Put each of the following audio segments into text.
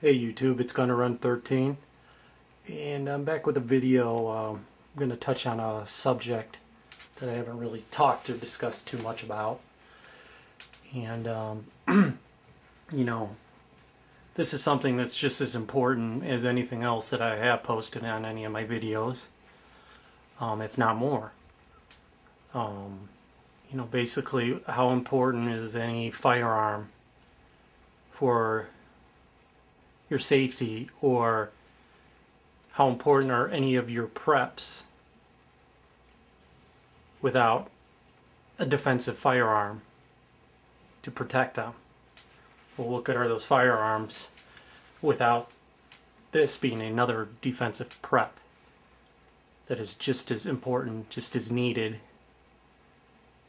Hey YouTube, it's gonna run 13 and I'm back with a video. I'm gonna touch on a subject that I haven't really talked or discussed too much about, and you know, this is something that's just as important as anything else that I have posted on any of my videos, if not more. Basically, how important is any firearm for your safety, or how important are any of your preps without a defensive firearm to protect them? Well, what good are those firearms without this being another defensive prep that is just as important, just as needed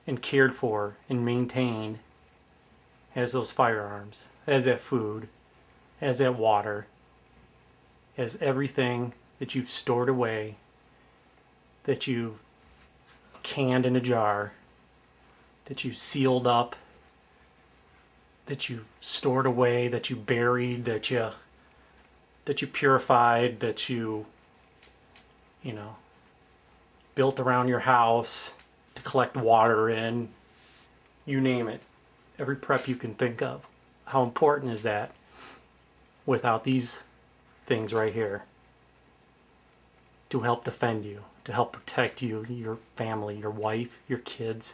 and cared for and maintained as those firearms, as that food, as that water, as everything that you've stored away, that you canned in a jar, that you sealed up, that you stored away, that you buried, that you purified, that you built around your house to collect water in, you name it. Every prep you can think of. How important is that without these things right here to help defend you, to help protect you, your family, your wife, your kids,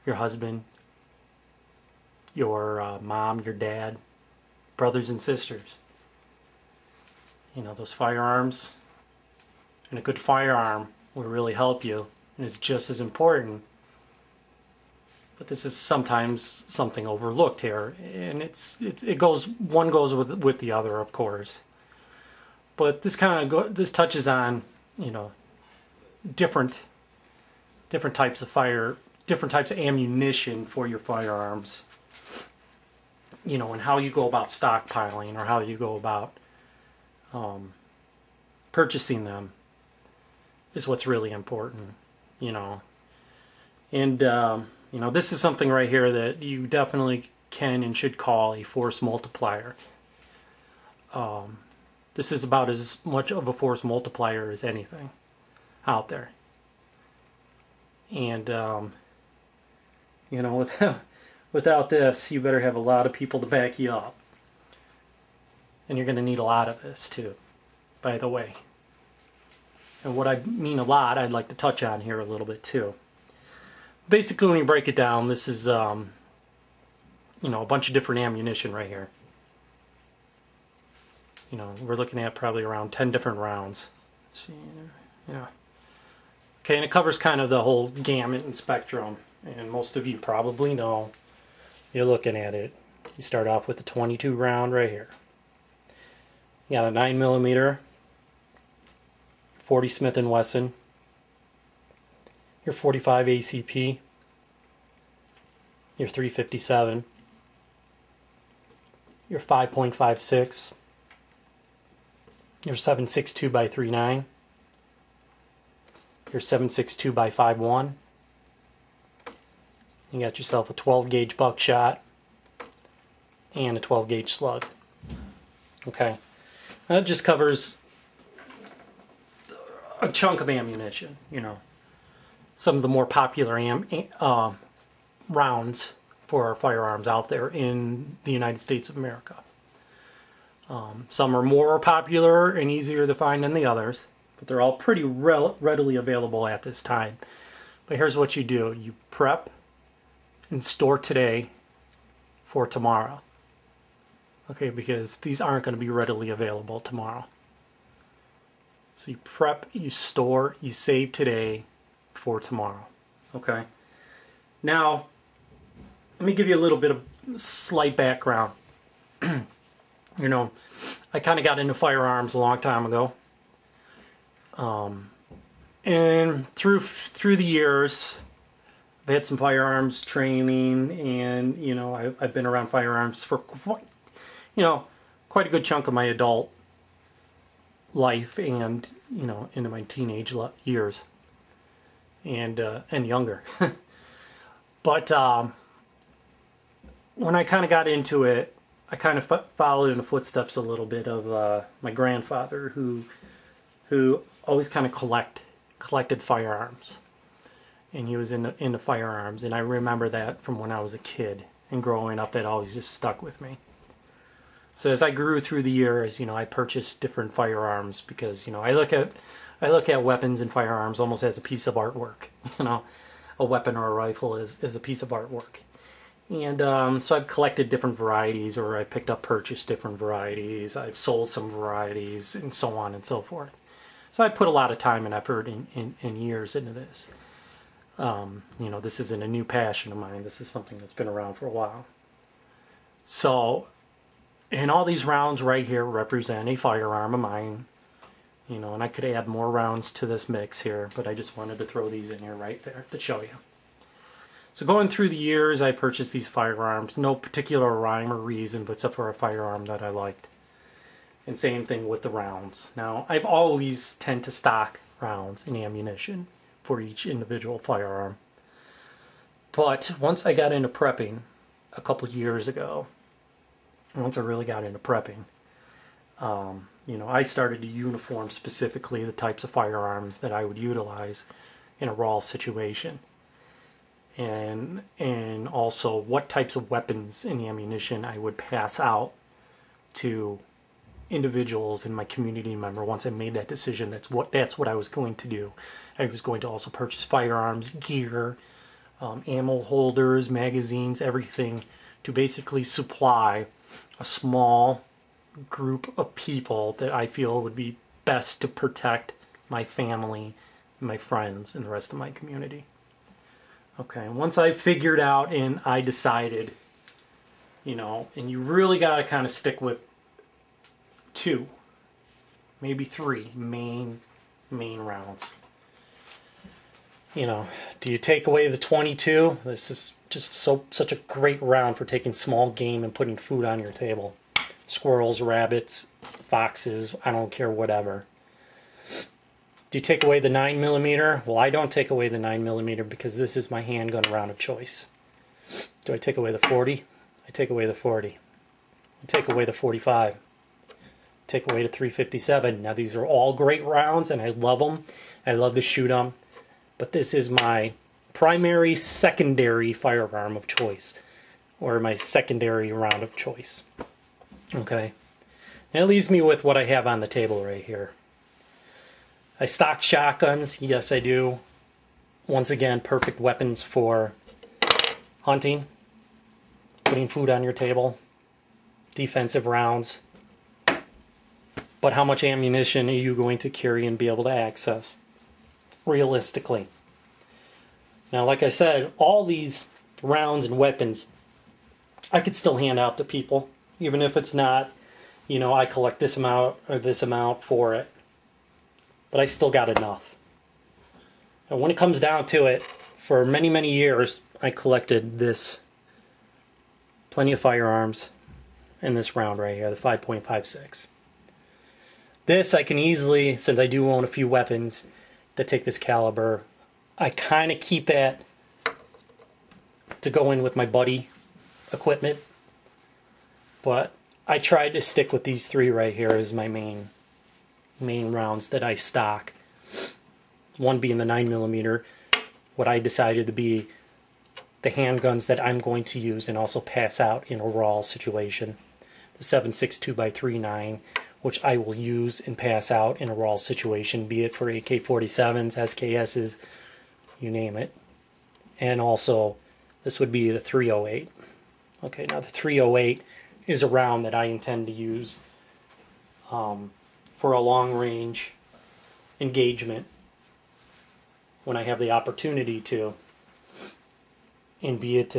your husband, your mom, your dad, brothers and sisters? Those firearms, and a good firearm will really help you and is just as important. But this is sometimes something overlooked here, and one goes with the other, of course. But this this touches on different types of different types of ammunition for your firearms. And how you go about stockpiling, or how you go about purchasing them is what's really important. This is something right here that you definitely can and should call a force multiplier. This is about as much of a force multiplier as anything out there. And, without this, you better have a lot of people to back you up. And you're going to need a lot of this too, by the way. And what I mean a lot, I'd like to touch on here a little bit too. Basically, when you break it down, this is a bunch of different ammunition right here. We're looking at probably around 10 different rounds. Let's see, yeah. Okay, and it covers kind of the whole gamut and spectrum. And most of you probably know, you're looking at it. You start off with a 22 round right here. You got a 9mm, 40 Smith & Wesson, your 45 ACP, your 357, your 5.56, your 7.62 by 3.9, your 7.62 by 5.1. You got yourself a 12 gauge buckshot and a 12 gauge slug. Okay, that just covers a chunk of ammunition. Some of the more popular rounds for our firearms out there in the United States of America. Some are more popular and easier to find than the others, but they're all pretty readily available at this time. But here's what you do. You prep and store today for tomorrow. Okay, because these aren't going to be readily available tomorrow. So you prep, you store, you save today for tomorrow. Okay? Now, let me give you a little bit of slight background. I kind of got into firearms a long time ago. And through the years, I've had some firearms training, and I've been around firearms for quite a good chunk of my adult life, and into my teenage years, and younger. But when I kind of got into it, I kind of followed in the footsteps a little bit of my grandfather, who always kind of collected firearms, and he was into firearms, and I remember that from when I was a kid and growing up. That always just stuck with me. So as I grew through the years, I purchased different firearms because I look at weapons and firearms almost as a piece of artwork. A weapon or a rifle is a piece of artwork. And so I've collected different varieties, or I purchased different varieties. I've sold some varieties, and so on and so forth. So I put a lot of time and effort and years into this. This isn't a new passion of mine. This is something that's been around for a while. So, and all these rounds right here represent a firearm of mine. And I could add more rounds to this mix here, but I just wanted to throw these in here right there to show you. So going through the years, I purchased these firearms. No particular rhyme or reason, but except for a firearm that I liked. And same thing with the rounds. Now, I've always tend to stock rounds and ammunition for each individual firearm. But once I got into prepping a couple years ago, once I really got into prepping, I started to uniform specifically the types of firearms that I would utilize in a raw situation. And also what types of weapons and ammunition I would pass out to individuals in my community member. Once I made that decision, that's what I was going to do. I was going to also purchase firearms, gear, ammo holders, magazines, everything to basically supply a small group of people that I feel would be best to protect my family, my friends, and the rest of my community. Okay, once I figured out and I decided, and you really got to kind of stick with 2, maybe 3 main rounds. Do you take away the 22? This is just such a great round for taking small game and putting food on your table. Squirrels, rabbits, foxes, I don't care, whatever. Do you take away the 9mm? Well, I don't take away the 9mm because this is my handgun round of choice. Do I take away the 40? I take away the 40. I take away the 45. Take away the 357. Now, these are all great rounds, and I love them. I love to shoot them. But this is my primary, secondary firearm of choice, or my secondary round of choice. Okay? Now, it leaves me with what I have on the table right here. I stock shotguns. Yes, I do. Once again, perfect weapons for hunting, putting food on your table, defensive rounds. But how much ammunition are you going to carry and be able to access, realistically? Now, like I said, all these rounds and weapons, I could still hand out to people, even if it's not, I collect this amount or this amount for it. But I still got enough. And when it comes down to it, for many, many years, I collected this, plenty of firearms, in this round right here, the 5.56. This I can easily, since I do own a few weapons that take this caliber, I kind of keep that to go in with my buddy equipment. But I tried to stick with these 3 right here as my main rounds that I stock. One being the 9mm, what I decided to be the handguns that I'm going to use and also pass out in a raw situation. The 7.62 by 3.9, which I will use and pass out in a raw situation, be it for AK-47s, SKSs, you name it. And also, this would be the 308. Okay, now the 308 is a round that I intend to use for a long-range engagement when I have the opportunity to, and be it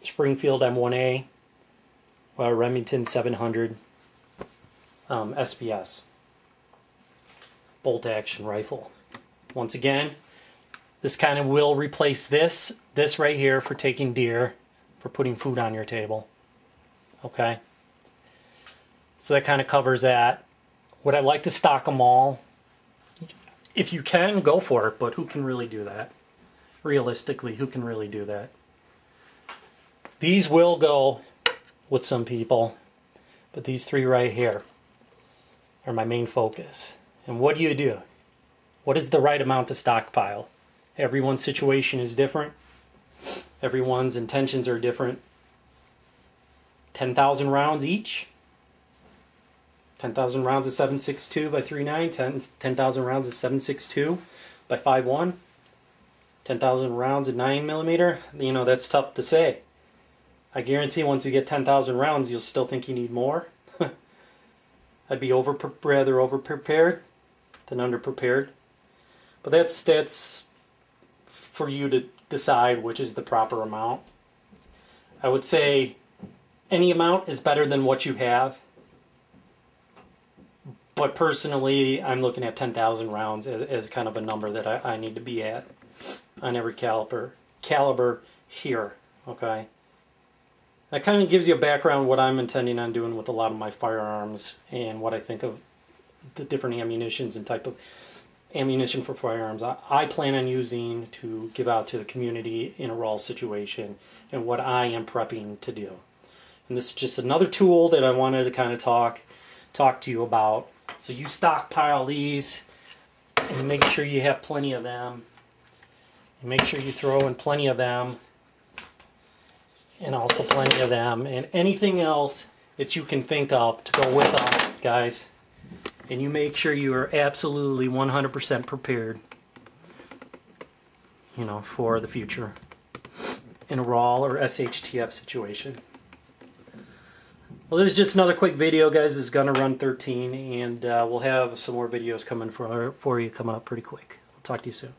Springfield M1A or Remington 700 SPS bolt-action rifle. Once again, this kind of will replace this right here for taking deer, for putting food on your table. Okay? So that kind of covers that. Would I like to stock them all? If you can, go for it, but who can really do that? Realistically, who can really do that? These will go with some people, but these three right here are my main focus. And what do? What is the right amount to stockpile? Everyone's situation is different. Everyone's intentions are different. 10,000 rounds each. 10,000 rounds is 7.62 by 3.9. 10,000 rounds is 7.62 by 5.1. 10,000 rounds at 9mm. You know, that's tough to say. I guarantee once you get 10,000 rounds, you'll still think you need more. I'd be rather over-prepared than under-prepared. But that's for you to decide which is the proper amount. I would say any amount is better than what you have. But personally, I'm looking at 10,000 rounds as kind of a number that I need to be at on every caliber here, okay? That kind of gives you a background what I'm intending on doing with a lot of my firearms and what I think of the different ammunitions and type of ammunition for firearms I plan on using to give out to the community in a raw situation and what I am prepping to do. And this is just another tool that I wanted to kind of talk to you about. So you stockpile these and make sure you have plenty of them. And make sure you throw in plenty of them and also plenty of them and anything else that you can think of to go with them, guys. And you make sure you are absolutely 100% prepared, you know, for the future in a raw or SHTF situation. Well, there's just another quick video, guys. This is gonna run 13, and we'll have some more videos coming for you coming up pretty quick. I'll talk to you soon.